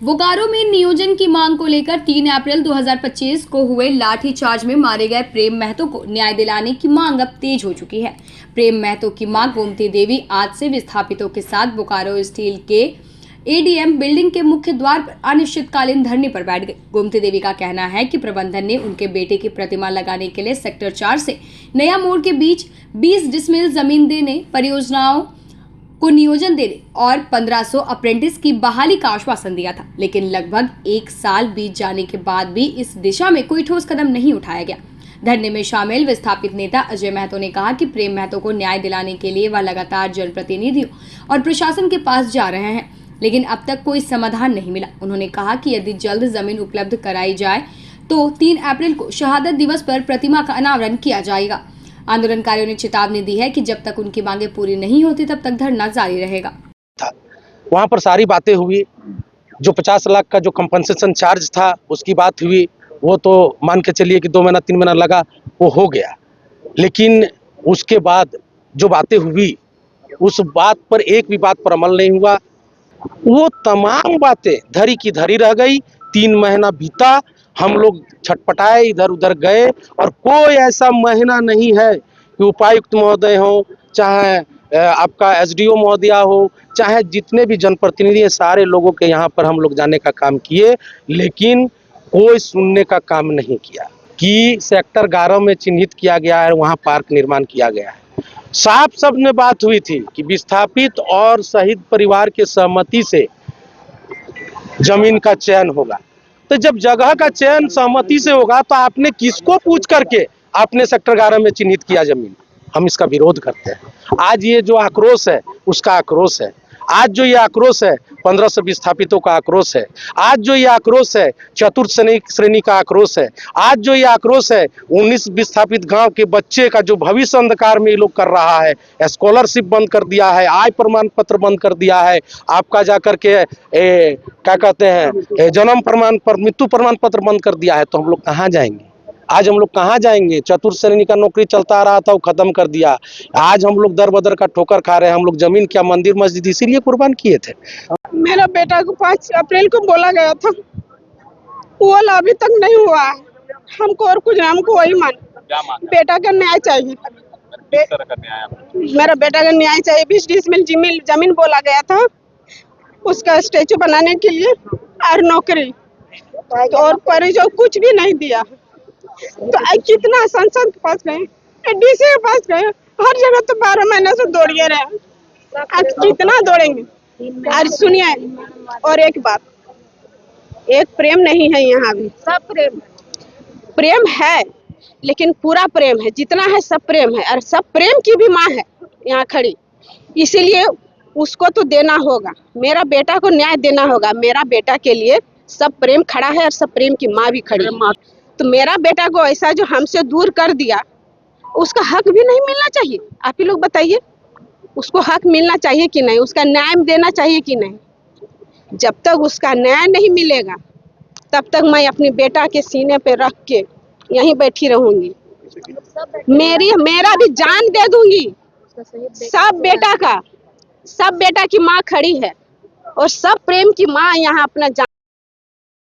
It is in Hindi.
बोकारो में नियोजन की मांग को लेकर 3 अप्रैल 2025 को हुए लाठीचार्ज में मारे गए प्रेम महतो को न्याय दिलाने की मांग अब तेज हो चुकी है। प्रेम महतो की मां गोमती देवी आज से विस्थापितों के साथ बोकारो स्टील के एडीएम बिल्डिंग के मुख्य द्वार पर अनिश्चितकालीन धरने पर बैठ गई। गोमती देवी का कहना है कि प्रबंधन ने उनके बेटे की प्रतिमा लगाने के लिए सेक्टर 4 से नया मोड़ के बीच 20 डिसमिल जमीन देने, परियोजनाओं को नियोजन देने और 1500 अप्रेंटिस की बहाली का आश्वासन दिया था, लेकिन लगभग 1 साल बीत जाने के बाद भी इस दिशा में कोई ठोस कदम नहीं उठाया गया। धरने में शामिल विस्थापित नेता अजय महतो ने कहा कि प्रेम महतो को न्याय दिलाने के लिए वह लगातार जनप्रतिनिधियों और प्रशासन के पास जा रहे हैं, लेकिन अब तक कोई समाधान नहीं मिला। उन्होंने कहा कि यदि जल्द जमीन उपलब्ध कराई जाए तो 3 अप्रैल को शहादत दिवस पर प्रतिमा का अनावरण किया जाएगा। आंदोलनकारियों ने चेतावनी दी है कि जब तक उनकी मांगे पूरी नहीं होती तब तक धरना जारी रहेगा। वहां पर सारी बातें हुई, जो 50 लाख का जो कंपनसेशन चार्ज था उसकी बात हुई, वो तो मान के चलिए कि 2 महीना 3 महीना लगा, वो हो गया। लेकिन उसके बाद जो बातें हुई उस बात पर एक भी बात पर अमल नहीं हुआ। वो तमाम बातें धरी की धरी रह गई। 3 महीना बीता, हम लोग छटपटाए, इधर उधर गए और कोई ऐसा महीना नहीं है कि उपायुक्त महोदय हो, चाहे आपका एसडीओ महोदया हो, चाहे जितने भी जनप्रतिनिधि हैं, सारे लोगों के यहाँ पर हम लोग जाने का काम किए, लेकिन कोई सुनने का काम नहीं किया। कि सेक्टर 11 में चिन्हित किया गया है, वहाँ पार्क निर्माण किया गया है। साफ सब में बात हुई थी कि विस्थापित और शहीद परिवार के सहमति से जमीन का चयन होगा। तो जब जगह का चयन सहमति से होगा तो आपने किसको पूछ करके आपने सेक्टर 11 में चिन्हित किया जमीन? हम इसका विरोध करते हैं। आज ये जो आक्रोश है उसका आक्रोश है। आज जो ये आक्रोश है 1500 विस्थापितों का आक्रोश है। आज जो ये आक्रोश है चतुर्थ श्रेणी का आक्रोश है। आज जो ये आक्रोश है 19 विस्थापित गांव के बच्चे का जो भविष्य अंधकार में ये लोग कर रहा है। स्कॉलरशिप बंद कर दिया है, आय प्रमाण पत्र बंद कर दिया है, आपका जाकर के क्या कहते हैं जन्म प्रमाण पर मृत्यु प्रमाण पत्र बंद कर दिया है। तो हम लोग कहाँ जाएंगे? आज हम लोग कहाँ जाएंगे? चतुर्थ श्रेणी का नौकरी चलता आ रहा था, वो खत्म कर दिया। आज हम लोग दर बदर का ठोकर खा रहे हैं। हम लोग जमीन क्या मंदिर मस्जिद इसीलिए कुर्बान किए थे। मेरा बेटा को 5 अप्रैल को बोला गया था, वो अभी तक नहीं हुआ है। हमको और कुछ नहीं, हमको वही बेटा का न्याय चाहिए। मेरा बेटा का न्याय चाहिए। 20 डिसमिल जमीन बोला गया था उसका स्टेचू बनाने के लिए और नौकरी, तो और परिजन कुछ भी नहीं दिया। तो कितना संसद के पास गए, डीसी के पास गए, हर जगह तो 12 महीने से दौड़िए रहे। आज कितना दौड़ेंगे? और सुनिए, और एक बात, एक प्रेम नहीं है यहाँ भी, सब प्रेम है, लेकिन पूरा प्रेम है, जितना है सब प्रेम है। और सब प्रेम की भी माँ है यहाँ खड़ी, इसीलिए उसको तो देना होगा। मेरा बेटा को न्याय देना होगा। मेरा बेटा के लिए सब प्रेम खड़ा है और सब प्रेम की माँ भी खड़ी है। तो मेरा बेटा को ऐसा जो हमसे दूर कर दिया, उसका हक भी नहीं मिलना चाहिए? आप ही लोग बताइए, उसको हक मिलना चाहिए कि नहीं? उसका न्याय देना चाहिए कि नहीं? जब तक उसका न्याय नहीं मिलेगा तब तक मैं अपने बेटा के सीने पे रख के यहीं बैठी रहूंगी। मेरा भी जान दे दूंगी। सब बेटा की माँ खड़ी है और सब प्रेम की माँ यहाँ अपना जान